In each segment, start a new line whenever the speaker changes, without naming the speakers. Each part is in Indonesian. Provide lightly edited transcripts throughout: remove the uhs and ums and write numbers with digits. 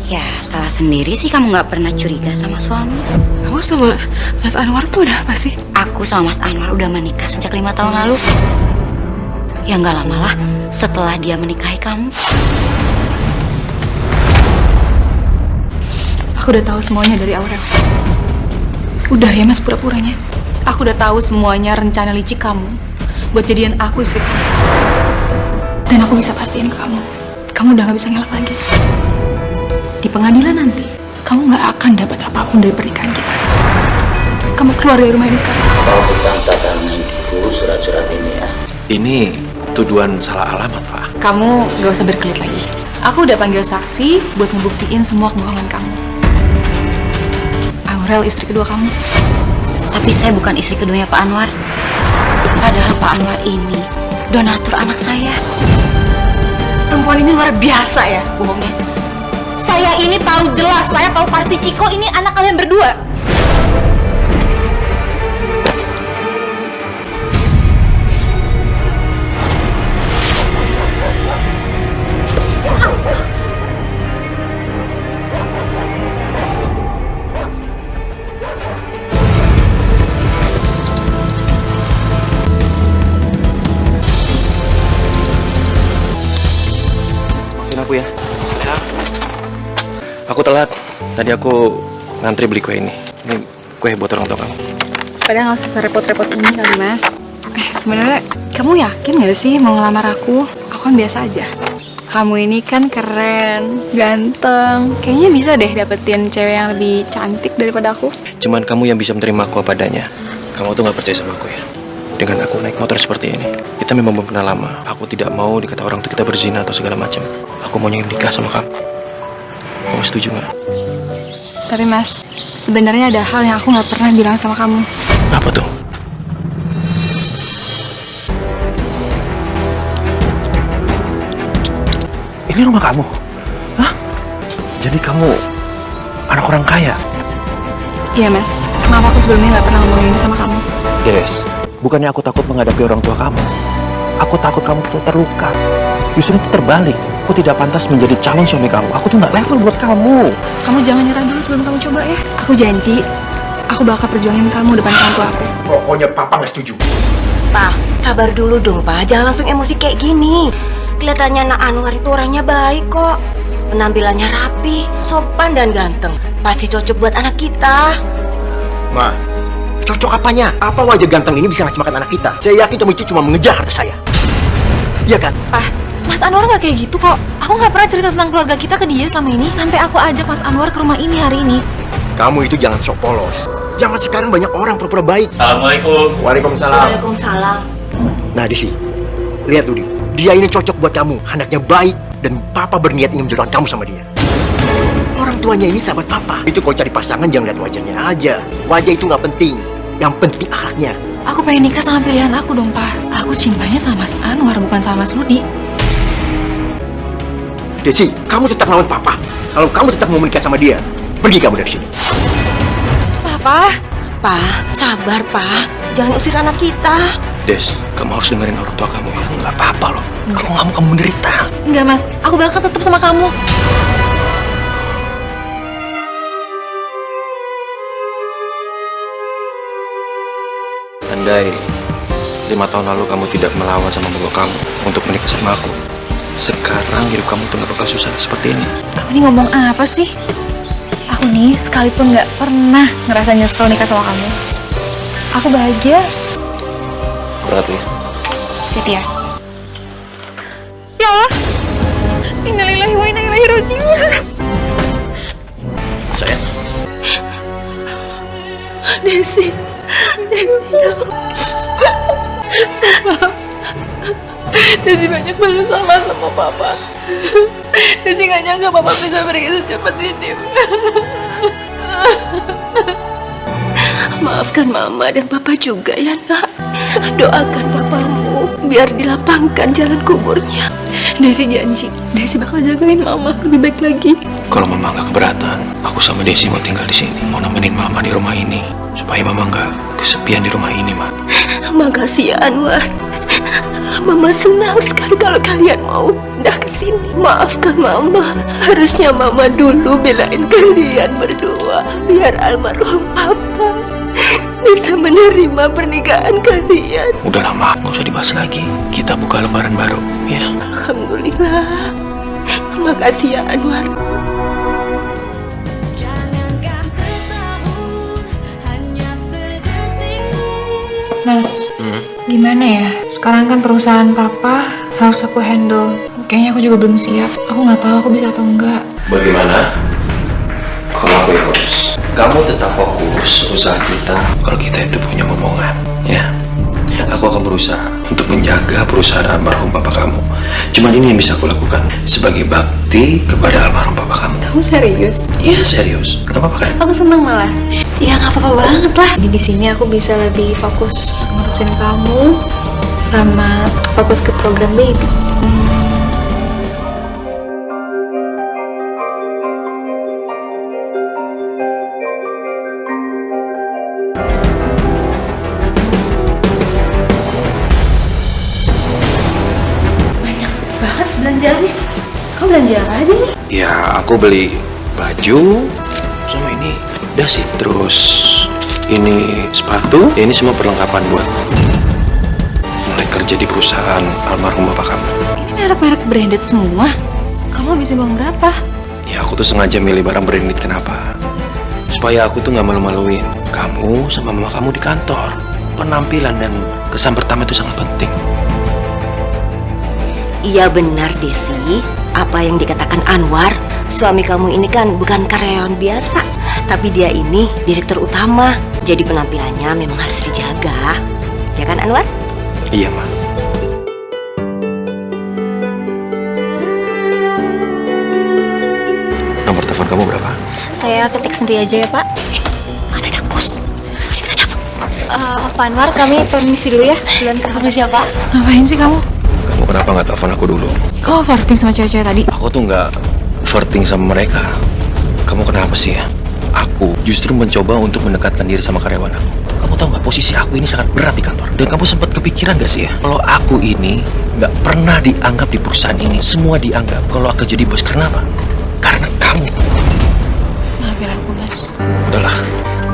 Ya, salah sendiri sih kamu nggak pernah curiga sama suami.
Kamu sama Mas Anwar tuh udah apa sih?
Aku sama Mas Anwar udah menikah sejak 5 tahun lalu. Ya nggak lama lah setelah dia menikahi kamu.
Aku udah tahu semuanya dari Aurel. Udah ya Mas pura-puranya. Aku udah tahu semuanya rencana licik kamu buat jadian aku istri kamu. Dan aku bisa pastiin ke kamu udah gak bisa ngelak lagi. Di pengadilan nanti, kamu gak akan dapat apapun dari pernikahan kita. Kamu keluar dari rumah ini sekarang.
Kau bukan tatanan dulu surat-surat ini ya.
Ini tuduhan salah alamat, Pak.
Kamu gak usah berkelit lagi. Aku udah panggil saksi buat ngebuktiin semua kebohongan kamu. Aurel istri kedua kamu.
Tapi saya bukan istri keduanya Pak Anwar. Padahal Pak Anwar ini donatur anak saya.
Perempuan ini luar biasa ya bohongnya. Saya ini tahu jelas, saya tahu pasti Ciko ini anak kalian berdua.
Maafin aku ya. Aku telat. Tadi aku ngantri beli kue ini. Ini kue buat orang tua kamu.
Padahal nggak usah repot-repot ini kali Mas. Sebenarnya kamu yakin nggak sih mau ngelamar aku? Aku kan biasa aja. Kamu ini kan keren, ganteng. Kayaknya bisa deh dapetin cewek yang lebih cantik daripada aku.
Cuman kamu yang bisa menerima aku apa adanya. Kamu tuh gak percaya sama aku ya. Dengan aku naik motor seperti ini, kita memang belum kenal lama. Aku tidak mau dikata orang tuh kita berzina atau segala macam. Aku maunya nikah sama kamu. Kamu setuju gak?
Tapi Mas, sebenarnya ada hal yang aku nggak pernah bilang sama kamu.
Apa tuh? Ini rumah kamu? Hah? Jadi kamu anak orang kaya?
Iya Mas, maaf aku sebelumnya nggak pernah ngomongin ini sama kamu.
Yes. Bukannya aku takut menghadapi orang tua kamu. Aku takut kamu tuh terluka. Justru itu terbalik. Aku tidak pantas menjadi calon suami kamu. Aku tuh nggak level buat kamu.
Kamu jangan nyerah dulu sebelum kamu coba ya. Aku janji, aku bakal perjuangin kamu depan orang tua aku.
Pokoknya papa nggak setuju.
Pak, sabar dulu dong, Pak. Jangan langsung emosi kayak gini. Kelihatannya Nak Anwar itu orangnya baik kok. Penampilannya rapi, sopan dan ganteng. Pasti cocok buat anak kita.
Ma, cocok apanya? Apa wajah ganteng ini bisa ngasih makan anak kita? Saya yakin kamu itu cuma mengejar harta saya. Iya kan?
Pak, Mas Anwar nggak kayak gitu kok. Aku nggak pernah cerita tentang keluarga kita ke dia sama ini sampai aku ajak Mas Anwar ke rumah ini hari ini.
Kamu itu jangan sok polos. Jangan sekarang banyak orang pura-pura baik.
Assalamualaikum.
Waalaikumsalam.
Waalaikumsalam.
Nah, Desi, lihat tuh, Di. Dia ini cocok buat kamu. Anaknya baik dan papa berniat ingin menjodohkan kamu sama dia. Orang tuanya ini sahabat papa. Itu kalau cari pasangan jangan lihat wajahnya aja. Wajah itu nggak penting. Yang penting akhlaknya.
Aku pengen nikah sama pilihan aku dong, Pak. Aku cintanya sama Mas Anwar, bukan sama Mas Rudi.
Desi, kamu tetap lawan papa. Kalau kamu tetap mau menikah sama dia, pergi kamu dari sini.
Papa,
Pak, sabar, Pak. Jangan usir anak kita.
Des, kamu harus dengerin orang tua kamu ya. Nggak apa-apa loh. Aku nggak mau kamu menderita.
enggak Mas. Aku bakal tetap sama kamu.
Andai 5 tahun lalu kamu tidak melawan sama mertua kamu untuk menikah sama aku, sekarang hidup kamu tuh nggak bakal susah seperti ini.
Kamu ini ngomong apa sih? Aku nih sekalipun nggak pernah ngerasa nyesel nikah sama kamu. Aku bahagia.
Berarti
Jadi ya. Ya. Innalillahi wa inna ilaihi raji'un.
saya
Desi.
Desi banyak banget sama Papa. Desi nggak nyangka Papa bisa pergi secepat ini.
Maafkan Mama dan Papa juga ya, Nak. Doakan papamu biar dilapangkan jalan kuburnya.
Desi janji, Desi bakal jagain Mama lebih baik lagi.
kalau mama nggak keberatan, aku sama Desi mau tinggal di sini, mau nemenin mama di rumah ini, supaya mama nggak kesepian di rumah ini, Ma.
Makasih ya Anwar. Mama senang sekali kalau kalian mau pindah ke sini. Maafkan Mama. Harusnya Mama dulu belain kalian berdua biar almarhum Papa bisa menerima pernikahan kalian.
Udah lama, nggak usah dibahas lagi. Kita buka lembaran baru, ya.
Alhamdulillah. Makasih ya Anwar.
Mas, gimana ya? Sekarang kan perusahaan papa harus aku handle. Kayaknya aku juga belum siap. Aku nggak tahu aku bisa atau enggak.
Bagaimana? Kalau aku yang urus, kamu tetap fokus usaha kita. Kalau kita itu punya momongan, ya. Aku akan berusaha untuk menjaga perusahaan almarhum papa kamu. Cuman ini yang bisa aku lakukan sebagai bakti kepada almarhum papa kamu.
Kamu serius?
Iya serius, nggak apa-apa kan?
Aku seneng malah. Ya nggak apa-apa banget lah. Jadi di sini aku bisa lebih fokus ngurusin kamu sama fokus ke program baby. Belanjaannya, kamu belanja apa aja nih?
Ya aku beli baju sama ini dasi, terus ini sepatu. Ya, ini semua perlengkapan buat mulai kerja di perusahaan almarhum bapak kamu.
Ini merek-merek branded semua. Kamu habisin uang berapa?
Ya aku tuh sengaja milih barang branded. Kenapa? Supaya aku tuh nggak malu-maluin kamu sama mama kamu di kantor. Penampilan dan kesan pertama itu sangat penting.
Iya benar Desi, apa yang dikatakan Anwar. Suami kamu ini kan bukan karyawan biasa, tapi dia ini direktur utama. Jadi penampilannya memang harus dijaga. Ya kan Anwar?
Iya, Ma. Nomor telepon kamu berapa?
Saya ketik sendiri aja ya Pak.
Mana ada bos? Ayo kita cabut.
Pak Anwar, kami permisi dulu ya. Bulan permisi ya Pak. Ngapain sih kamu?
Kamu kenapa nggak telepon aku dulu?
Kamu flirting sama cewek-cewek tadi?
Aku tuh nggak flirting sama mereka. Kamu kenapa sih ya? Aku justru mencoba untuk mendekatkan diri sama karyawan aku. Kamu tahu nggak, posisi aku ini sangat berat di kantor. Dan kamu sempat kepikiran gak sih ya, kalau aku ini nggak pernah dianggap di perusahaan ini. Semua dianggap kalau aku jadi bos. Karena apa? Karena kamu.
Maafin aku Mas.
Udahlah,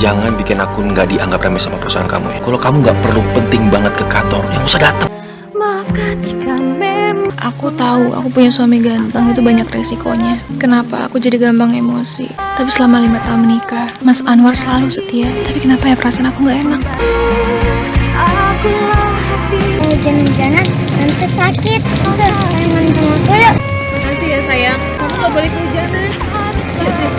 jangan bikin aku nggak dianggap remeh sama perusahaan kamu ya. Kalau kamu nggak perlu penting banget ke kantor, ya nggak usah datang.
Aku tahu aku punya suami ganteng itu banyak resikonya. Kenapa aku jadi gampang emosi? Tapi selama 5 tahun menikah, Mas Anwar selalu setia. Tapi kenapa ya perasaan aku nggak enak?
Hujan-hujanan nanti sakit. Udah, sayang sama aku yuk.
Makasih ya sayang. Kamu nggak boleh kehujanan. Yuk sih.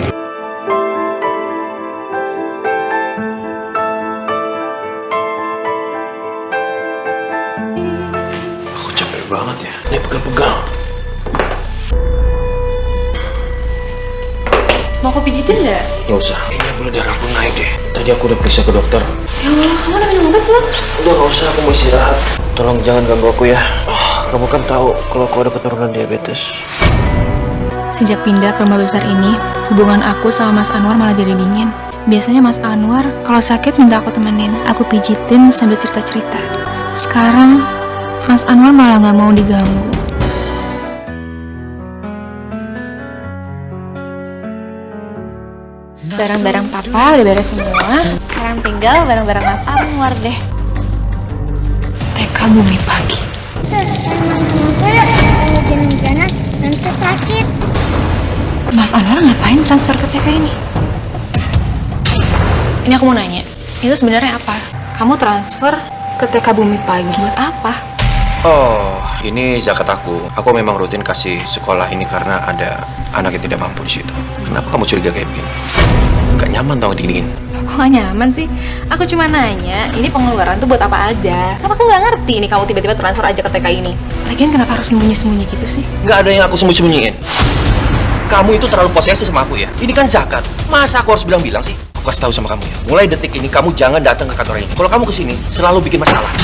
Banget ya, ini pegal-pegal.
Mau aku pijitin nggak?
Nggak usah, kayaknya boleh darah aku naik deh. Tadi aku udah periksa ke dokter.
Ya Allah, kamu udah minum obat belum?
Udah nggak usah, aku mau istirahat. Tolong jangan ganggu aku ya. Kamu kan tahu kalau aku ada keturunan diabetes.
Sejak pindah ke rumah besar ini, hubungan aku sama Mas Anwar malah jadi dingin. Biasanya Mas Anwar kalau sakit minta aku temenin, aku pijitin sambil cerita-cerita. Sekarang Mas Anwar malah nggak mau diganggu. Barang-barang papa udah beres semua. Sekarang tinggal barang-barang Mas Anwar deh. TK Bumi Pagi.
Sayang sama aku yuk. Hujan-hujanan nanti sakit.
Mas Anwar ngapain transfer ke TK ini? Ini aku mau nanya, itu sebenarnya apa? Kamu transfer ke TK Bumi Pagi buat apa?
Oh, ini zakat aku. Aku memang rutin kasih sekolah ini karena ada anak yang tidak mampu di situ. Kenapa kamu curiga kayak begini? Gak nyaman tau diginiin.
Kok gak nyaman sih? Aku cuma nanya, ini pengeluaran tuh buat apa aja? Karena aku nggak ngerti nih kamu tiba-tiba transfer aja ke TK ini. Lagian kenapa harus sembunyi-sembunyi gitu sih?
Gak ada yang aku sembunyi-sembunyiin. Kamu itu terlalu posesif sama aku ya. Ini kan zakat. Masa aku harus bilang-bilang sih? Aku kasih tahu sama kamu ya. Mulai detik ini kamu jangan datang ke kantor ini. Kalau kamu kesini, selalu bikin masalah.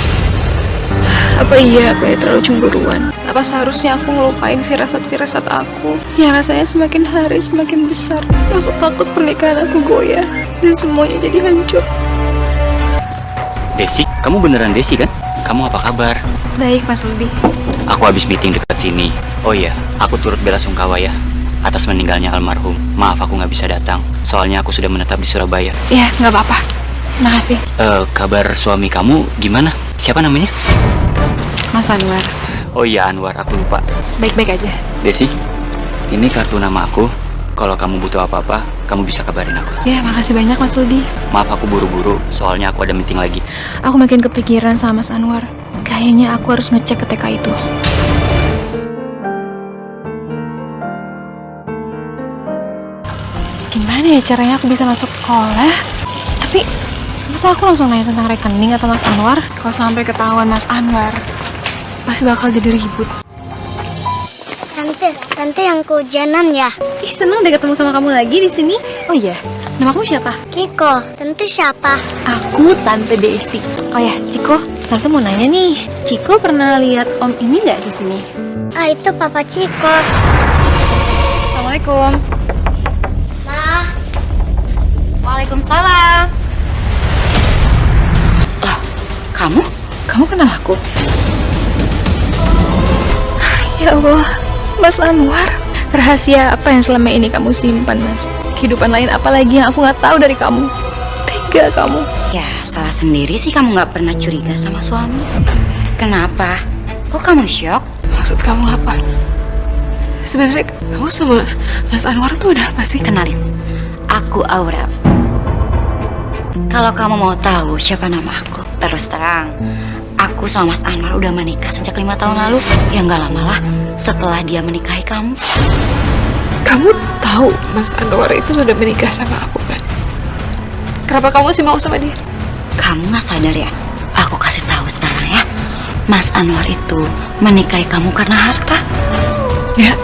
Apa iya aku yang terlalu cemburuan? Apa seharusnya aku ngelupain firasat-firasat aku yang rasanya semakin hari semakin besar? Aku takut pernikahan aku goyah dan semuanya jadi hancur.
Desi, kamu beneran Desi kan? Kamu apa kabar?
Baik, Mas Ludi.
Aku habis meeting dekat sini. Oh iya, aku turut bela sungkawa ya atas meninggalnya almarhum. Maaf aku nggak bisa datang, soalnya aku sudah menetap di Surabaya.
Ya, nggak apa-apa. Makasih.
Kabar suami kamu gimana? Siapa namanya?
Mas Anwar.
Oh iya, Anwar, aku lupa.
Baik-baik aja.
Desi, ini kartu nama aku. Kalau kamu butuh apa-apa, kamu bisa kabarin aku.
Ya, makasih banyak Mas Ludi.
Maaf aku buru-buru, soalnya aku ada meeting lagi.
Aku makin kepikiran sama Mas Anwar. Kayaknya aku harus ngecek ke TK itu. Gimana ya caranya aku bisa masuk sekolah? Tapi masa aku langsung nanya tentang rekening atau Mas Anwar? Kalau sampai ketahuan Mas Anwar, pasti bakal jadi ribut.
Tante yang kehujanan ya?
Ih, senang deh ketemu sama kamu lagi di sini. Oh iya, nama kamu siapa?
Kiko, tante siapa?
Aku Tante Desi. Oh ya, Ciko, Tante mau nanya nih. Ciko pernah lihat Om ini nggak di sini?
Ah, itu Papa Ciko.
Assalamualaikum.
Ma,
Waalaikumsalam. Lah, kamu?
Kamu kenal aku? Ya Allah, Mas Anwar. Rahasia apa yang selama ini kamu simpan, Mas? Kehidupan lain apa lagi yang aku nggak tahu dari kamu? Tega kamu.
Ya, salah sendiri sih kamu nggak pernah curiga sama suami. Kenapa? Kok kamu syok?
Maksud kamu apa? Sebenarnya kamu sama Mas Anwar tuh udah apa sih?
Kenalin, aku Aura. Kalau kamu mau tahu siapa nama aku, terus terang, aku sama Mas Anwar udah menikah sejak 5 tahun lalu. Ya nggak lama lah setelah dia menikahi kamu.
Kamu tahu Mas Anwar itu sudah menikah sama aku kan? Kenapa kamu sih mau sama dia?
Kamu nggak sadar ya? Aku kasih tahu sekarang ya. Mas Anwar itu menikahi kamu karena harta.
Ya,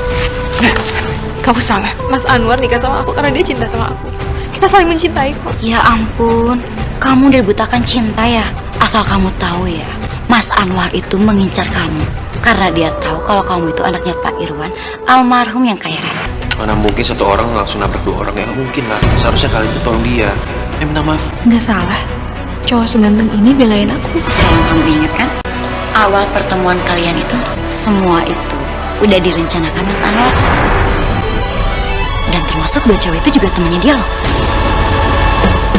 kamu salah. Mas Anwar nikah sama aku karena dia cinta sama aku. Kita saling mencintai kok.
Ya ampun, kamu udah dibutakan cinta ya? Asal kamu tahu ya, Mas Anwar itu mengincar kamu karena dia tahu kalau kamu itu anaknya Pak Irwan, almarhum yang kaya raya.
Mana mungkin satu orang langsung nabrak 2 orang, ya nggak mungkin lah. Seharusnya kalian itu tolong dia. Minta maaf.
Nggak salah. Cowok seganteng ini belain aku.
Sayang, kamu ingat kan? Awal pertemuan kalian itu, semua itu udah direncanakan Mas Anwar. Dan termasuk 2 cewek itu juga temennya dia loh.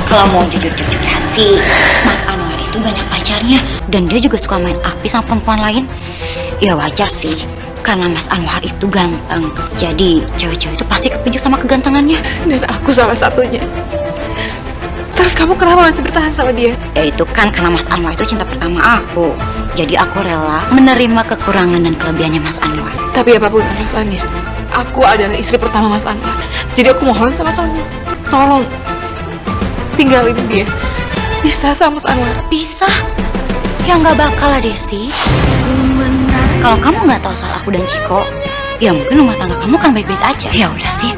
Kalau mau jujur-jujur sih, Mas Anwar itu banyak pacarnya. Dan dia juga suka main api sama perempuan lain. Ya wajar sih, karena Mas Anwar itu ganteng. Jadi cewek-cewek itu pasti kepenjuk sama kegantengannya.
Dan aku salah satunya. Terus kamu kenapa masih bertahan sama dia?
Ya itu kan karena Mas Anwar itu cinta pertama aku. Jadi aku rela menerima kekurangan dan kelebihannya Mas Anwar.
Tapi apapun alasannya, aku adalah istri pertama Mas Anwar. Jadi aku mohon sama kamu, tolong tinggalin dia. Bisa sama Mas Anwar?
Bisa? Ya nggak bakal lah Desi. Kalau kamu nggak tahu soal aku dan Ciko, ya mungkin rumah tangga kamu kan baik-baik aja. Ya udah sih.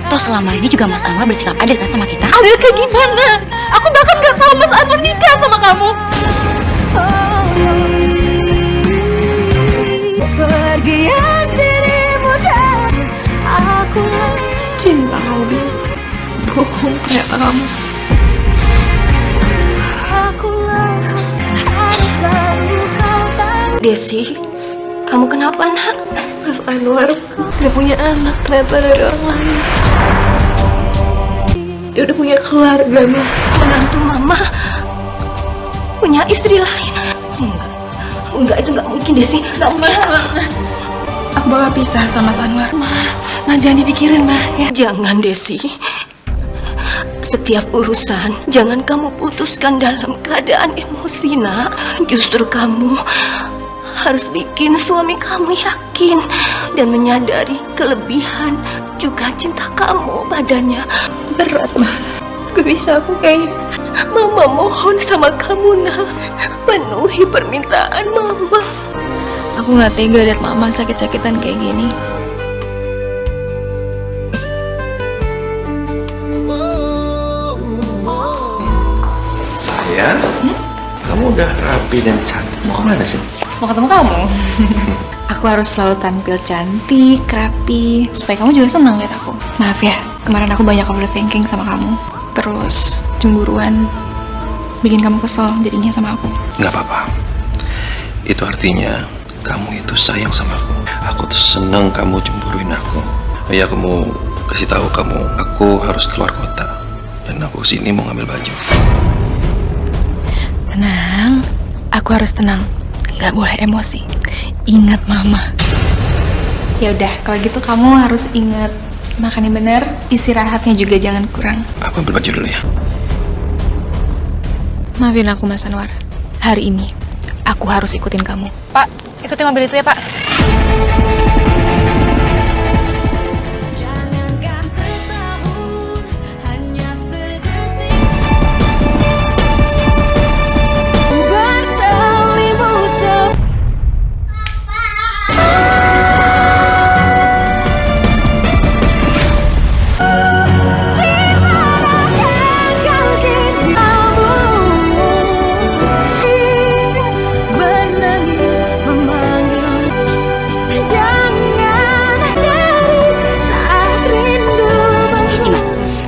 Toh selama ini juga Mas Anwar bersikap adil kan sama kita?
Adil kayak gimana? Aku bahkan gak tahu Mas Anwar nikah sama kamu. Cinta Robi, bohong ternyata kamu.
Desi, kamu kenapa nak?
Mas Anwar dia punya anak ternyata dari orang lain. Dia udah punya keluarga, mah.
Menantu mama punya istri lain. Enggak, itu enggak mungkin Desi. Enggak mungkin.
Aku bakal pisah sama Mas Anwar. Ma, jangan dipikirin, Ma. Ya.
Jangan Desi. Setiap urusan jangan kamu putuskan dalam keadaan emosi nak. Justru kamu harus bikin suami kamu yakin dan menyadari kelebihan juga cinta kamu padanya.
Berat, Ma. Gak bisa aku kayaknya.
Mama mohon sama kamu nak, penuhi permintaan mama.
Aku gak tega lihat Mama sakit-sakitan kayak gini.
Sayang, kamu udah rapi dan cantik. Mau kemana sih?
Mau ketemu kamu. Aku harus selalu tampil cantik, rapi, supaya kamu juga senang lihat aku. Maaf ya, kemarin aku banyak overthinking sama kamu. Terus cemburuan. bikin kamu kesel jadinya sama aku.
Nggak apa-apa. Itu artinya kamu itu sayang sama aku. Aku tuh seneng kamu cemburuin aku. Ya, aku mau kasih tahu kamu, aku harus keluar kota. Dan aku kesini mau ngambil baju.
Tenang, aku harus tenang. Nggak boleh emosi. Ingat mama. Ya udah, kalau gitu kamu harus ingat makannya benar, istirahatnya juga jangan kurang.
Aku ambil baju dulu ya.
Maafin aku Mas Anwar. Hari ini aku harus ikutin kamu. Pak, ikutin mobil itu ya Pak.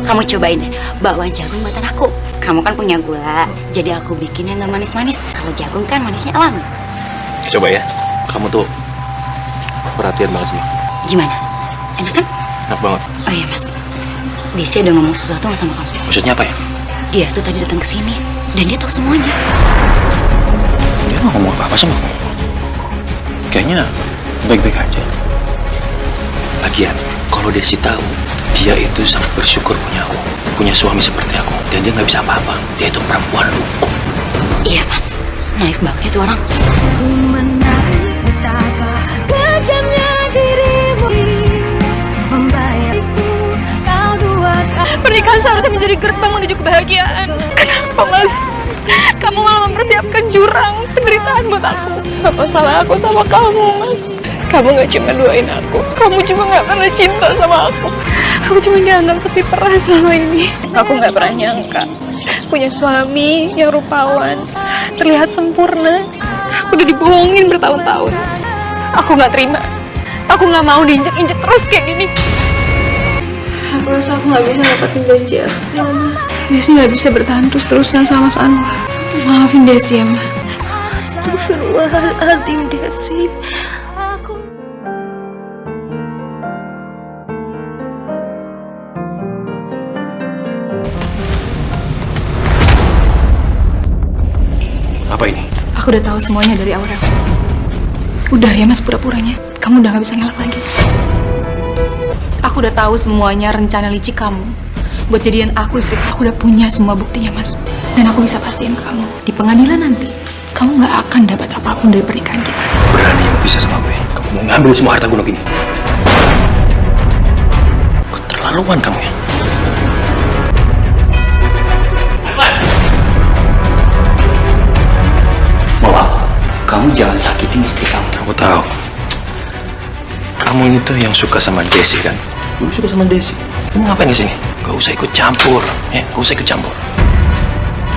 Kamu cobain deh, bakwan jagung buatan aku. Kamu kan punya gula, jadi aku bikin yang gak manis-manis. Kalau jagung kan manisnya alami.
Coba ya. Kamu tuh perhatian banget sama aku.
Gimana? Enak kan?
Enak banget.
Oh iya Mas, Desi udah ngomong sesuatu nggak sama kamu?
Maksudnya apa ya?
Dia tuh tadi datang ke sini dan dia tahu semuanya.
Dia nggak ngomong apa-apa sama aku. Kayaknya baik-baik aja. Lagian, kalau Desi tahu, dia itu sangat bersyukur punya aku, punya suami seperti aku, dan dia nggak bisa apa-apa. Dia itu perempuan hukum.
Iya Mas, naik banget itu orang.
Pernikahan seharusnya menjadi gerbang menuju kebahagiaan. Kenapa Mas? Kamu malah mempersiapkan jurang penderitaan buat aku. Apa salah aku sama kamu Mas? Kamu gak cuma doain aku, kamu juga gak pernah cinta sama aku. Aku cuma dianggap sepi peras selama ini. Aku gak pernah nyangka punya suami yang rupawan, terlihat sempurna. Aku udah dibohongin bertahun-tahun. Aku gak terima. Aku gak mau diinjek-injek terus kayak gini. Aku rasa aku gak bisa dapetin janji aku. Desi gak bisa bertahan terus-terusan sama Mas Anwar. Maafin Desi ya Ma.
Astagfirullahaladzim Desi.
Apa ini?
Aku udah tahu semuanya dari Aura. Udah ya Mas pura-puranya. Kamu udah gak bisa ngelak lagi. Aku udah tahu semuanya rencana licik kamu buat jadian aku istri. Aku udah punya semua buktinya Mas. Dan aku bisa pastiin kamu di pengadilan nanti kamu gak akan dapat apapun dari pernikahan kita.
Berani mau pisah sama gue? Kamu mau ngambil semua harta gunung ini? Keterlaluan kamu ya.
Bapak, kamu jangan sakitin istri kamu.
Aku tahu. Kamu ini tuh yang suka sama Desi kan? Dulu suka sama Desi. Kamu ngapain kesini? Gak usah ikut campur. Gak usah ikut campur.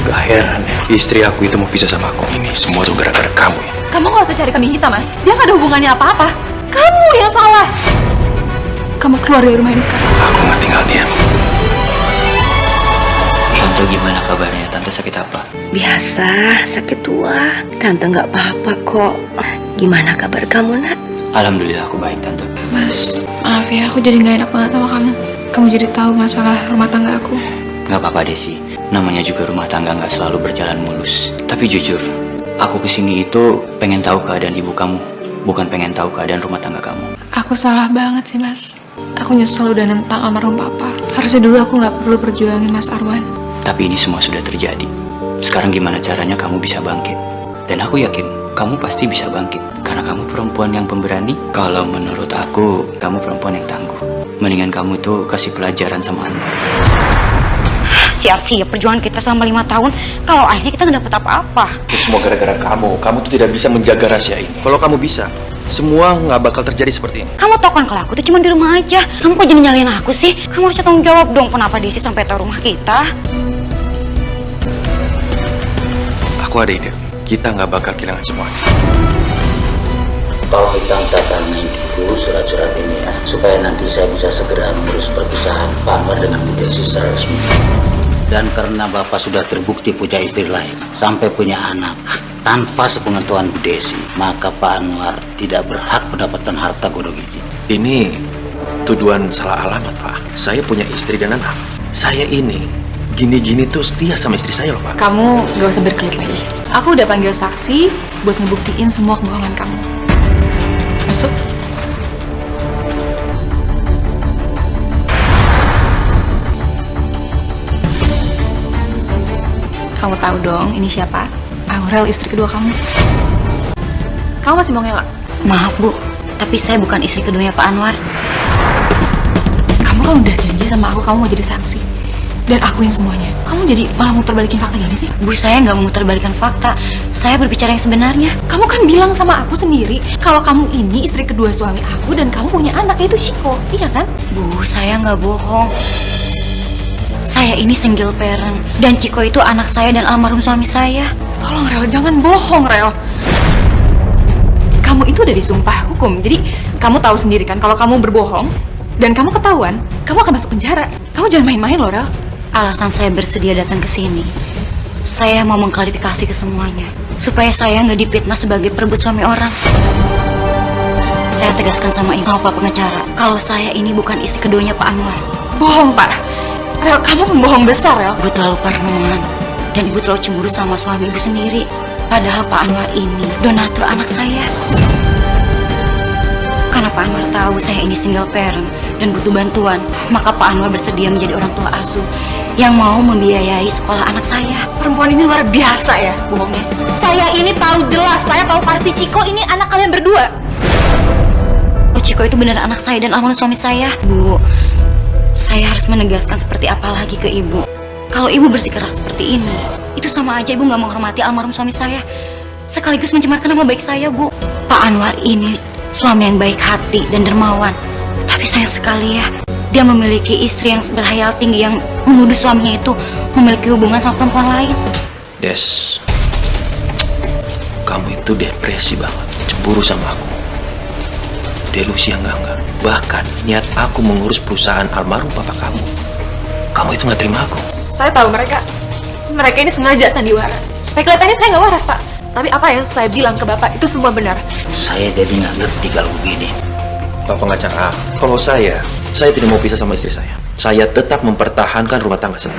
Gak heran ya, istri aku itu mau pisah sama aku. Ini semua tuh gara-gara kamu ya.
Kamu gak usah cari kambing hitam Mas. Dia gak ada hubungannya apa-apa. Kamu yang salah. Kamu keluar dari rumah ini sekarang.
Aku gak tinggal diam.
Tante gimana kabarnya? Tante sakit apa?
Biasa, sakit tua. Tante nggak apa-apa kok. Gimana kabar kamu, Nak?
Alhamdulillah aku baik Tante.
Mas, maaf ya aku jadi gak enak banget sama kamu. Kamu jadi tahu masalah rumah tangga aku.
Gak apa-apa Desi. Namanya juga rumah tangga gak selalu berjalan mulus. Tapi jujur, aku kesini itu pengen tahu keadaan ibu kamu, bukan pengen tahu keadaan rumah tangga kamu.
Aku salah banget sih Mas. Aku nyesel udah nentang almarhum papa. Harusnya dulu aku gak perlu perjuangin Mas Arwan.
Tapi ini semua sudah terjadi. Sekarang gimana caranya kamu bisa bangkit? Dan aku yakin kamu pasti bisa bangkit. Karena kamu perempuan yang pemberani. Kalau menurut aku, kamu perempuan yang tangguh. Mendingan kamu tuh kasih pelajaran sama Anwar.
Sia-sia perjuangan kita selama 5 tahun kalau akhirnya kita nggak dapat apa-apa.
Itu semua gara-gara kamu. Kamu tuh tidak bisa menjaga rahasia ini. Kalau kamu bisa, semua nggak bakal terjadi seperti ini.
Kamu tau kan kalau aku tuh cuma di rumah aja. Kamu kok jadi nyalain aku sih? Kamu harusnya tanggung jawab dong kenapa Desi sampai tahu rumah kita.
Aku ada ide. Kita nggak bakal kehilangan semuanya.
Tolong hitam tatanin dulu surat-surat ini ya, supaya nanti saya bisa segera mengurus perpisahan Pak Anwar dengan Bu Desi secara resmi. Dan karena Bapak sudah terbukti punya istri lain, sampai punya anak, tanpa sepengetahuan Bu Desi, maka Pak Anwar tidak berhak mendapatkan harta godong gigi.
Ini tuduhan salah alamat, Pak. Saya punya istri dan anak. Saya ini gini-gini tuh setia sama istri saya loh, Pak.
Kamu gak usah berkelit lagi. Aku udah panggil saksi buat ngebuktiin semua kebohongan kamu. Masuk. Kamu tahu dong ini siapa? Aurel, istri kedua kamu. Kamu masih mau ngelak?
Maaf Bu, tapi saya bukan istri keduanya Pak Anwar.
Kamu kan udah janji sama aku kamu mau jadi saksi dan akuin semuanya. Kamu jadi malah muter-balikin fakta gini sih?
Bu, saya nggak memutarbalikkan fakta. Saya berbicara yang sebenarnya.
Kamu kan bilang sama aku sendiri kalau kamu ini istri kedua suami aku dan kamu punya anak, yaitu Shiko, iya kan?
Bu, saya nggak bohong. Saya ini single parent dan Ciko itu anak saya dan almarhum suami saya.
Tolong Rel, jangan bohong Rel. Kamu itu udah disumpah hukum, jadi kamu tahu sendiri kan kalau kamu berbohong dan kamu ketahuan, kamu akan masuk penjara. Kamu jangan main-main loh Rel.
Alasan saya bersedia datang ke sini, saya mau mengklarifikasi ke semuanya supaya saya nggak difitnah sebagai perebut suami orang. Saya tegaskan sama Pak pengacara kalau saya ini bukan istri keduanya Pak Anwar.
Bohong Pak. Rel, kamu pembohong besar Rel.
Ibu terlalu parnoan dan ibu terlalu cemburu sama suami ibu sendiri. Padahal Pak Anwar ini donatur anak saya. Karena Pak Anwar tahu saya ini single parent dan butuh bantuan, maka Pak Anwar bersedia menjadi orang tua asuh yang mau membiayai sekolah anak saya.
Perempuan ini luar biasa ya bohongnya. Saya ini tahu jelas, saya tahu pasti Ciko ini anak kalian berdua.
Oh, Ciko itu benar anak saya dan almarhum suami saya. Bu, saya harus menegaskan seperti apa lagi ke ibu. Kalau ibu bersikeras seperti ini, itu sama aja ibu nggak menghormati almarhum suami saya, sekaligus mencemarkan nama baik saya, Bu. Pak Anwar ini suami yang baik hati dan dermawan. Tapi sayang sekali ya, dia memiliki istri yang berhayal tinggi yang menuduh suaminya itu memiliki hubungan sama perempuan lain.
Des, kamu itu depresi banget, cemburu sama aku. Delusi yang enggak. Bahkan niat aku mengurus perusahaan almarhum papa kamu itu nggak terima aku.
Saya tahu mereka ini sengaja sandiwara supaya kelihatannya saya nggak waras Pak. Tapi apa yang saya bilang ke Bapak itu semua benar.
Saya jadi nggak ngerti kalau begini.
Pak pengacara, kalau saya tidak mau pisah sama istri saya. Saya tetap mempertahankan rumah tangga saya.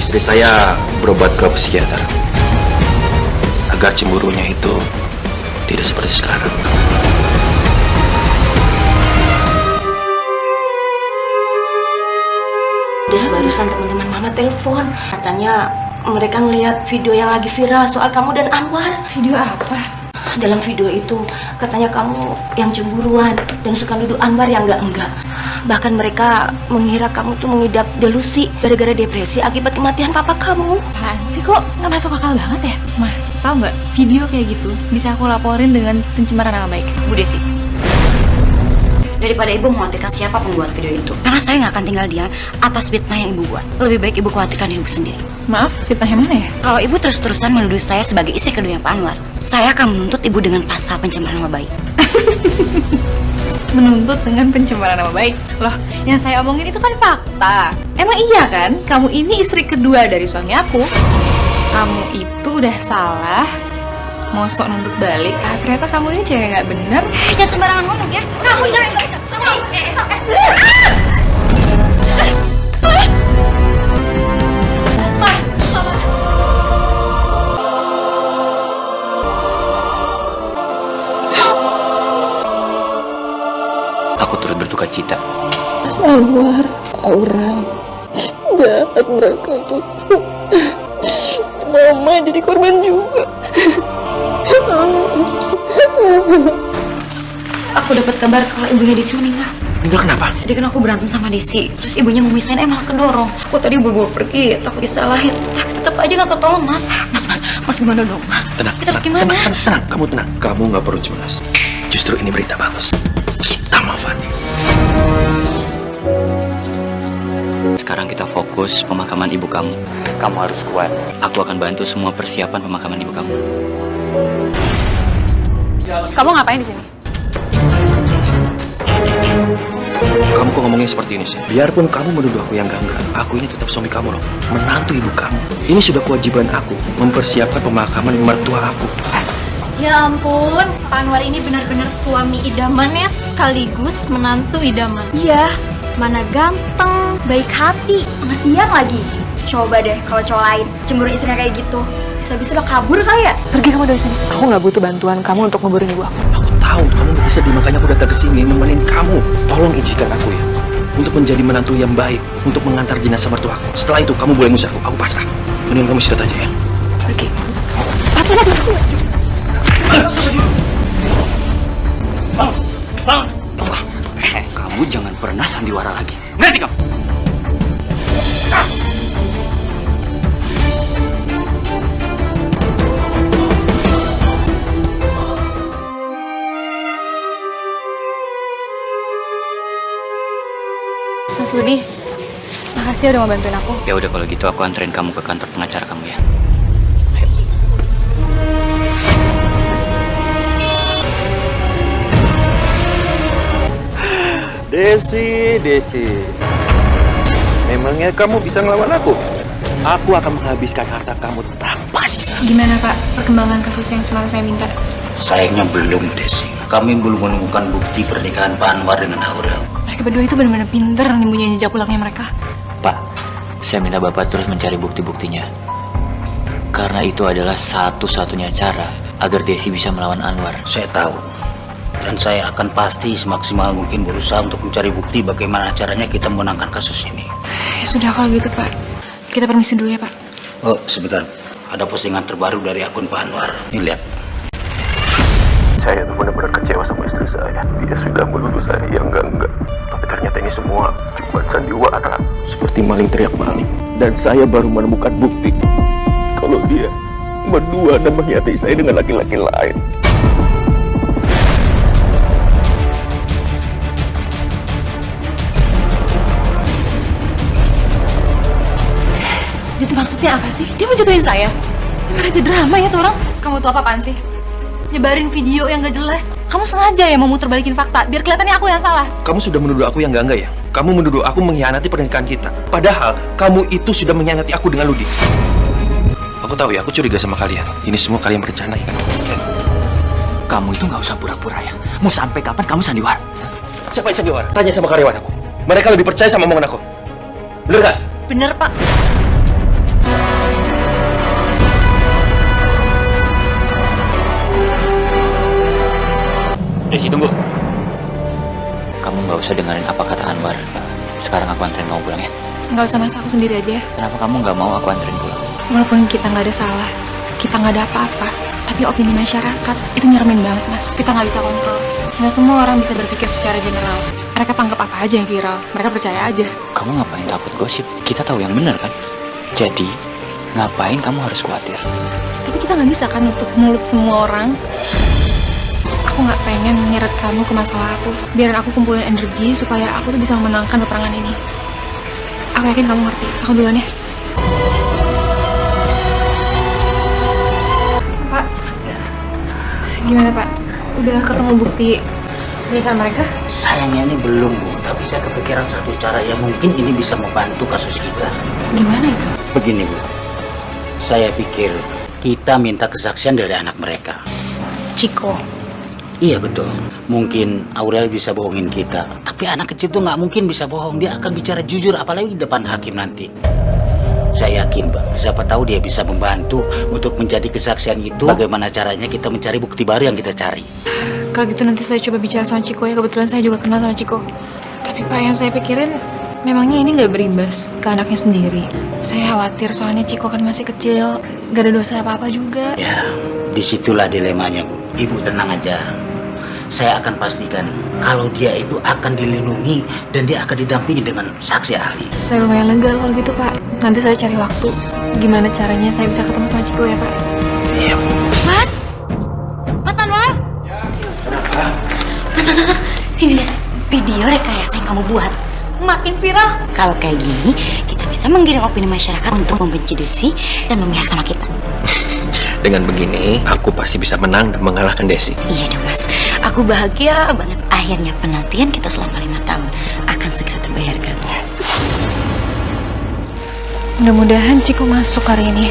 Istri saya berobat ke psikiater agar cemburunya itu tidak seperti sekarang.
Des, barusan teman-teman mama telepon, katanya mereka ngelihat video yang lagi viral soal kamu dan Anwar.
Video apa?
Dalam video itu katanya kamu yang cemburuan dan suka nuduh Anwar yang enggak. Bahkan mereka mengira kamu tuh mengidap delusi gara-gara depresi akibat kematian papa kamu.
Apaan sih, kok nggak masuk akal banget ya? Mah, tahu nggak, video kayak gitu bisa aku laporin dengan pencemaran nama baik.
Bu Desi, daripada ibu mengkhawatirkan siapa pembuat video itu, karena saya nggak akan tinggal diam atas fitnah yang ibu buat. Lebih baik ibu khawatirkan ibu sendiri.
Maaf, fitnah yang mana ya?
Kalau ibu terus-terusan menuduh saya sebagai istri kedua Pak Anwar, saya akan menuntut ibu dengan pasal pencemaran nama baik.
Menuntut dengan pencemaran nama baik? Loh, yang saya omongin itu kan fakta. Emang iya kan, kamu ini istri kedua dari suami aku. Kamu itu udah salah, mau sok nuntut balik. Ternyata kamu ini cewek nggak bener.
Jangan sembarangan ngomong ya. Kamu jangan
Aku turut berduka cita.
Mas Anwar, Aurel, jahat mereka tuh. Mama jadi korban juga.
Aku dapat kabar kalau ibunya Desi meninggal.
Meninggal kenapa?
Jadi kan aku berantem sama Desi, terus ibunya mau misahin, malah kedorong. Aku tadi buru-buru pergi, takut disalahin. Tapi tetap aja gak ketolong, Mas. Mas gimana dong, Mas?
Tenang,
Kita harus gimana?
tenang, kamu tenang. Kamu nggak perlu cemas. Justru ini berita bagus. Kita mau Fatih.
Sekarang kita fokus pemakaman ibu kamu. Kamu harus kuat. Aku akan bantu semua persiapan pemakaman ibu kamu.
Kamu ngapain di sini?
Kamu kok ngomongnya seperti ini sih? Biarpun kamu menuduh aku yang enggak, aku ini tetap suami kamu loh. Menantu ibu kamu. Ini sudah kewajiban aku mempersiapkan pemakaman mertua aku.
Ya ampun, Pak Anwar ini benar-benar suami idaman ya, sekaligus menantu idaman.
Iya, mana ganteng, baik hati, pengertian lagi. Coba deh kalau cowok lain cemburu istrinya kayak gitu, bisa-bisa udah kabur kali ya?
Pergi kamu dari sini. Aku nggak butuh bantuan kamu untuk nguburin ibu aku.
Aku tahu kamu gak bisa, makanya aku datang ke sini nemenin kamu. Tolong izinkan aku ya, untuk menjadi menantu yang baik, untuk mengantar jenazah mertua aku. Setelah itu kamu boleh ngusir aku pasrah. Mending kamu istirahat aja ya.
Pergi.
Kamu jangan pernah sandiwara lagi. Ngerti kamu?
Mas Budi, makasih udah mau bantuin aku.
Ya udah kalau gitu aku anterin kamu ke kantor pengacara kamu ya.
Desi. Memangnya kamu bisa ngelawan aku? Aku akan menghabiskan harta kamu tanpa sisa.
Gimana Pak, perkembangan kasus yang semalam saya minta?
Sayangnya belum, Bu Desi. Kami belum menemukan bukti pernikahan Pak Anwar dengan Aurel.
Mereka berdua itu benar-benar pinter nyembunyiin jejak pulangnya mereka.
Pak, saya minta Bapak terus mencari bukti-buktinya. Karena itu adalah satu-satunya cara agar Desi bisa melawan Anwar.
Saya tahu. Dan saya akan pasti semaksimal mungkin berusaha untuk mencari bukti bagaimana caranya kita memenangkan kasus ini.
Ya sudah kalau gitu Pak, kita permisi dulu ya Pak.
Oh, sebentar. Ada postingan terbaru dari akun Pak Anwar. Ini lihat.
Saya tuh benar-benar kecewa sama istri saya. Dia sudah menuduh saya yang enggak. Tapi ternyata ini semua cuma sandiwara. Seperti maling teriak maling. Dan saya baru menemukan bukti kalau dia berdua dan menghianati saya dengan laki-laki lain.
Itu maksudnya apa sih? Dia mau jatuhin saya? Raja drama ya tuh orang. Kamu tuh apa-apaan sih? Nyebarin video yang gak jelas. Kamu sengaja ya mau muter balikin fakta biar kelihatannya aku yang salah.
Kamu sudah menuduh aku yang enggak ya? Kamu menuduh aku mengkhianati pernikahan kita. Padahal kamu itu sudah mengkhianati aku dengan Ludi. Aku tahu ya, aku curiga sama kalian. Ini semua kalian berencana ya kan?
Kamu itu nggak usah pura-pura ya. Mau sampai kapan kamu sandiwara?
Siapa yang sandiwara? Tanya sama karyawan aku. Mereka lebih percaya sama omongan aku. Bener gak?
Bener Pak.
Desi, tunggu. Kamu nggak usah dengerin apa kata Anwar. Sekarang aku anterin kamu pulang ya.
Nggak usah Mas, aku sendiri aja ya.
Kenapa kamu nggak mau aku anterin pulang?
Walaupun kita nggak ada salah, kita nggak ada apa-apa, tapi opini masyarakat itu nyeremin banget Mas. Kita nggak bisa kontrol. Nggak semua orang bisa berpikir secara general. Mereka tangkap apa aja yang viral, mereka percaya aja.
Kamu ngapain takut gosip? Kita tahu yang benar kan? Jadi, ngapain kamu harus khawatir?
Tapi kita nggak bisa kan nutup mulut semua orang. Aku nggak pengen menyeret kamu ke masalah aku. Biar aku kumpulin energi supaya aku tuh bisa memenangkan peperangan ini. Aku yakin kamu ngerti. Aku duluan ya. Pak, gimana Pak? Udah ketemu bukti pernikahan mereka?
Sayangnya ini belum, Bu. Tapi saya kepikiran satu cara yang mungkin ini bisa membantu kasus kita.
Gimana itu?
Begini, Bu. Saya pikir kita minta kesaksian dari anak mereka.
Ciko.
Iya, betul. Mungkin Aurel bisa bohongin kita. Tapi anak kecil tuh nggak mungkin bisa bohong. Dia akan bicara jujur, apalagi di depan hakim nanti. Saya yakin, Pak. Siapa tahu dia bisa membantu untuk menjadi kesaksian itu. Bagaimana caranya kita mencari bukti baru yang kita cari.
Kalau gitu nanti saya coba bicara sama Ciko ya. Kebetulan saya juga kenal sama Ciko. Tapi Pak, yang saya pikirin memangnya ini nggak berimbas ke anaknya sendiri. Saya khawatir soalnya Ciko kan masih kecil, nggak ada dosa apa-apa juga.
Ya, disitulah dilemanya, Bu. Ibu tenang aja. Saya akan pastikan kalau dia itu akan dilindungi dan dia akan didampingi dengan saksi ahli.
Saya lumayan lega kalau gitu Pak. Nanti saya cari waktu. Gimana caranya saya bisa ketemu sama Ciko ya Pak?
Iya, Bu.
Mas! Mas Anwar! Mas, sini lihat video rekayasa yang kamu buat.
makin viral.
Kalau kayak gini, kita bisa menggiring opini masyarakat untuk membenci Desi dan memihak sama kita.
Dengan begini, aku pasti bisa menang dan mengalahkan Desi.
Iya dong mas, aku bahagia banget. Akhirnya penantian kita selama 5 tahun akan segera terbayarkan.
Mudah-mudahan Ciko masuk hari ini.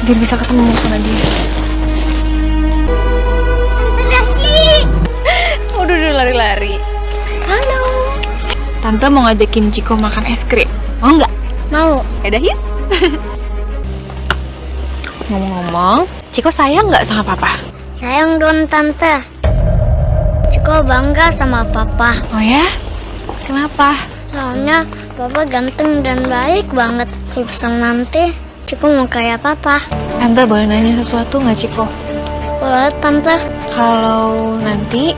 Biar bisa ketemu sama dia. Udah lari-lari.
Halo.
Tante mau ngajakin Ciko makan es krim. Mau nggak?
Mau.
Yaudah yuk. Ngomong-ngomong, Ciko sayang nggak sama papa?
Sayang dong tante. Ciko bangga sama papa.
Oh ya? Kenapa?
Soalnya papa ganteng dan baik banget. Kalau misal nanti Ciko mau kayak papa.
Tante boleh nanya sesuatu nggak Ciko?
Boleh tante.
Kalau nanti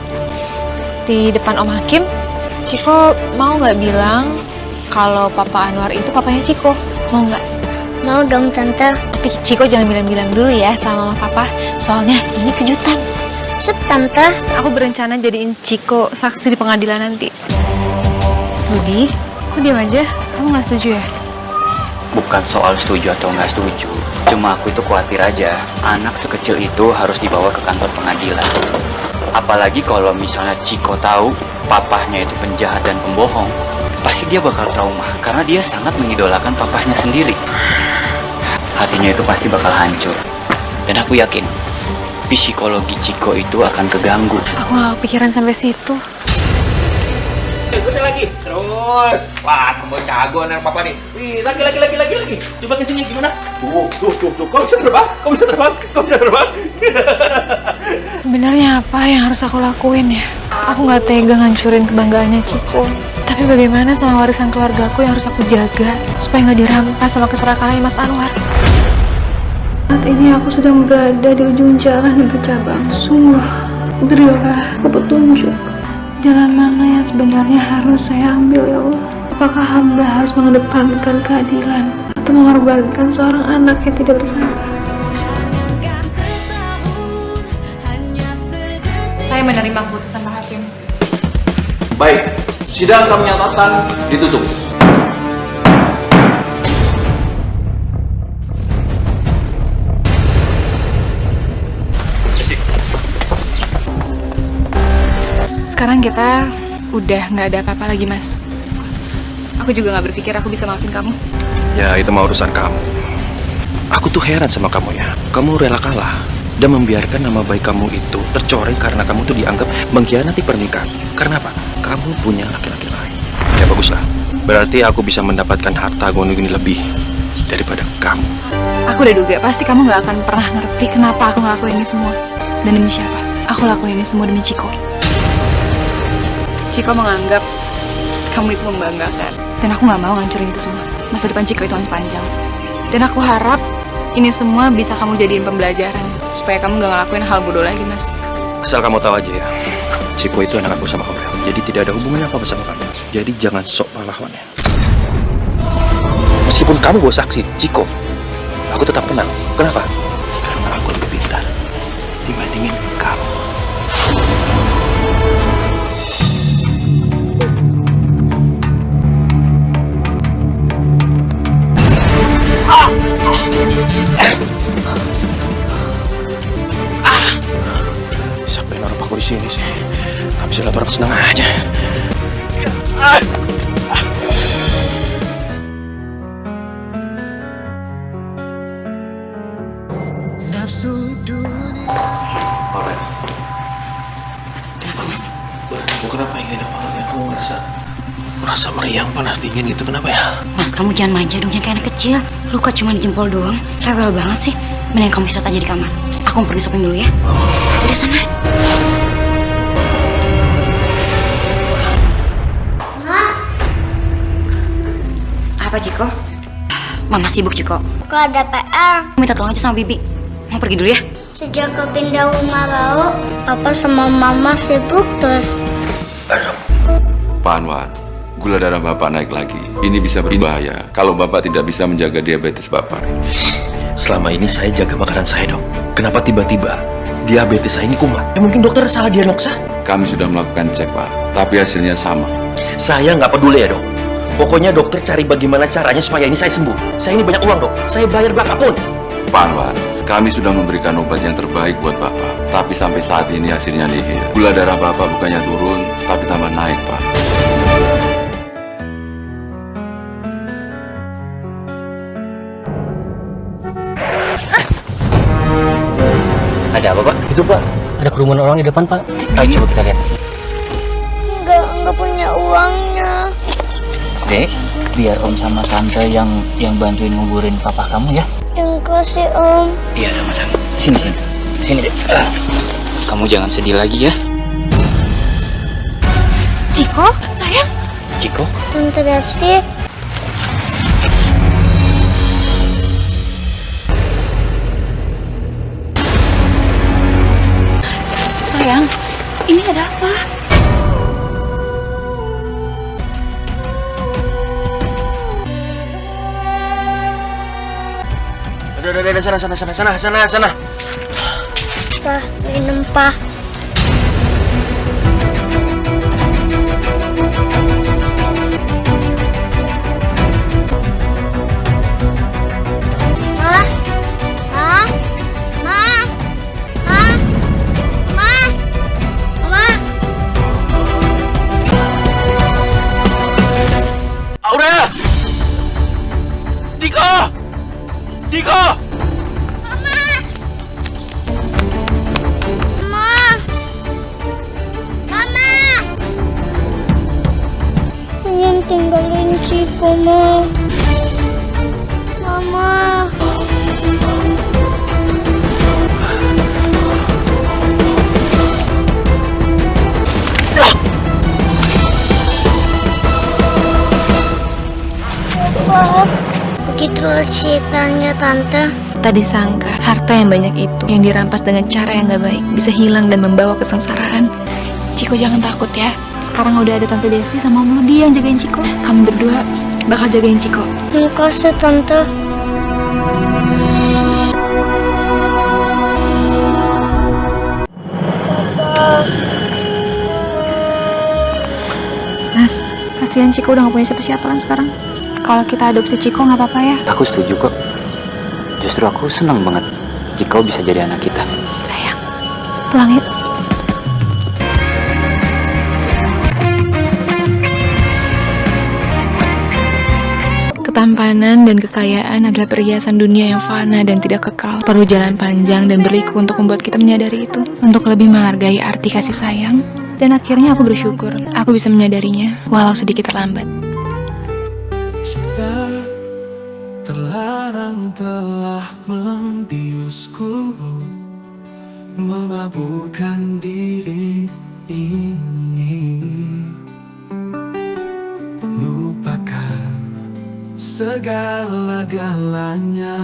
di depan Om Hakim, Ciko mau nggak bilang kalau Papa Anwar itu papanya Ciko? Mau nggak?
Mau dong tante.
Tapi Ciko jangan bilang-bilang dulu ya sama Mama Papa, soalnya ini kejutan.
Sip tante.
Aku berencana jadiin Ciko saksi di pengadilan nanti. Budi, kok diam aja? Kamu nggak setuju ya?
Bukan soal setuju atau nggak setuju. Cuma aku itu khawatir aja, anak sekecil itu harus dibawa ke kantor pengadilan. Apalagi kalau misalnya Ciko tahu papahnya itu penjahat dan pembohong, pasti dia bakal trauma karena dia sangat mengidolakan papahnya sendiri. Hatinya itu pasti bakal hancur. Dan aku yakin psikologi Ciko itu akan keganggu.
Aku nggak kepikiran sampai situ.
Terus lagi. Terus. Wah, kamu jago anak papa nih. Wih, lagi. Coba kencengnya gimana? Tuh. Kau bisa terbang.
Sebenarnya apa yang harus aku lakuin ya? Aku nggak tega ngancurin kebanggaannya Ciko. Tapi bagaimana sama warisan keluargaku yang harus aku jaga supaya nggak dirampas sama keserakahannya Mas Anwar? Saat ini aku sedang berada di ujung jalan yang bercabang. Sungguh, berilah aku petunjuk. Jalan mana yang sebenarnya harus saya ambil ya Allah? Apakah hamba harus mengedepankan keadilan atau mengorbankan seorang anak yang tidak bersalah? Saya menerima keputusan Pak Hakim.
Baik, sidang kami nyatakan ditutup.
Sekarang kita udah nggak ada apa-apa lagi, Mas. Aku juga nggak berpikir aku bisa maafin kamu.
Ya, itu mah urusan kamu. Aku tuh heran sama kamu ya. Kamu rela kalah dan membiarkan nama baik kamu itu tercoreng karena kamu tuh dianggap mengkhianati pernikahan. Karena apa? Kamu punya laki-laki lain. Ya baguslah. Berarti aku bisa mendapatkan harta gunung ini lebih daripada kamu.
Aku udah duga pasti kamu nggak akan pernah ngerti kenapa aku ngelakuin ini semua. Dan demi siapa? Aku lakuin ini semua demi Ciko. Ciko menganggap kamu itu membanggakan. Dan aku nggak mau ngancurin itu semua. Masa depan Ciko itu masih panjang. Dan aku harap ini semua bisa kamu jadiin pembelajaran supaya kamu nggak ngelakuin hal bodoh lagi, Mas.
Asal kamu tahu aja ya, Ciko itu anak aku sama Aurel. Jadi tidak ada hubungannya apa sama kamu. Jadi jangan sok pahlawannya. Meskipun kamu bawa saksi, Ciko, aku tetap tenang. Kenapa? Karena aku lebih pintar dibandingin kamu. Siapa yang naruh paku di sini sih? Gak bisa lihat orang senang aja. Aurel.
Kenapa mas?
Aku kenapa ingin apa? Aku merasa meriang, panas, dingin gitu. Kenapa ya?
Mas, kamu jangan manja dong, jangan kayak anak kecil. Luka cuma di jempol doang. Rewel banget sih. Mending kamu istirahat aja di kamar. Aku mau pergi shopping dulu ya. Udah sana. Apa Ciko? Mama sibuk Ciko.
Kok ada PR?
Minta tolong aja sama Bibi. Mau pergi dulu ya?
Sejak kepindah rumah baru, papa sama mama sibuk terus.
Pak Anwar, gula darah Bapak naik lagi. Ini bisa berbahaya kalau Bapak tidak bisa menjaga diabetes Bapak.
Selama ini saya jaga makanan saya, Dok. Kenapa tiba-tiba diabetes saya ini kumat? Ya mungkin dokter salah diagnosa.
Kami sudah melakukan cek, Pak, tapi hasilnya sama.
Saya nggak peduli ya, Dok. Pokoknya dokter cari bagaimana caranya supaya ini saya sembuh. Saya ini banyak uang, Dok. Saya bayar berapapun.
Pak Anwar, kami sudah memberikan obat yang terbaik buat Bapak. Tapi sampai saat ini hasilnya nihil. Gula darah Bapak bukannya turun, tapi tambah naik, Pak.
Ada apa, Pak?
Itu, Pak. Ada kerumunan orang di depan, Pak.
Ayo coba kita lihat.
Nggak punya uangnya.
Dek, biar Om sama Tante yang bantuin nguburin papa kamu ya.
Yang kasih Om.
Iya, sama-sama. Sini, Dek. Kamu jangan sedih lagi ya.
Ciko, sayang.
Ciko?
Tante Resti.
Sayang, ini ada apa?
Udah, sana.
Pak, minum, Pak.
Aurel! Ciko!
Jangan tinggalin Ciko, Ma. Mama. Wah, begitulah ceritanya, Tante.
Tadi sangka harta yang banyak itu yang dirampas dengan cara yang gak baik bisa hilang dan membawa kesengsaraan. Ciko jangan takut ya. Sekarang udah ada Tante Desi sama Om Ludi yang jagain Ciko. Kamu berdua bakal jagain Ciko.
Terima kasih, Tante.
Mas, kasihan Ciko udah gak punya siapa-siapa kan sekarang. Kalau kita adopsi Ciko gak apa-apa ya.
Aku setuju kok. Justru aku senang banget Ciko bisa jadi anak kita.
Sayang, pulang yuk. Ketampanan dan kekayaan adalah perhiasan dunia yang fana dan tidak kekal. Perlu jalan panjang dan berliku untuk membuat kita menyadari itu. Untuk lebih menghargai arti kasih sayang. Dan akhirnya aku bersyukur, aku bisa menyadarinya, walau sedikit terlambat.
Cinta terlarang telah membiusku, memabukkan diri ini. Lupakan segala-galanya.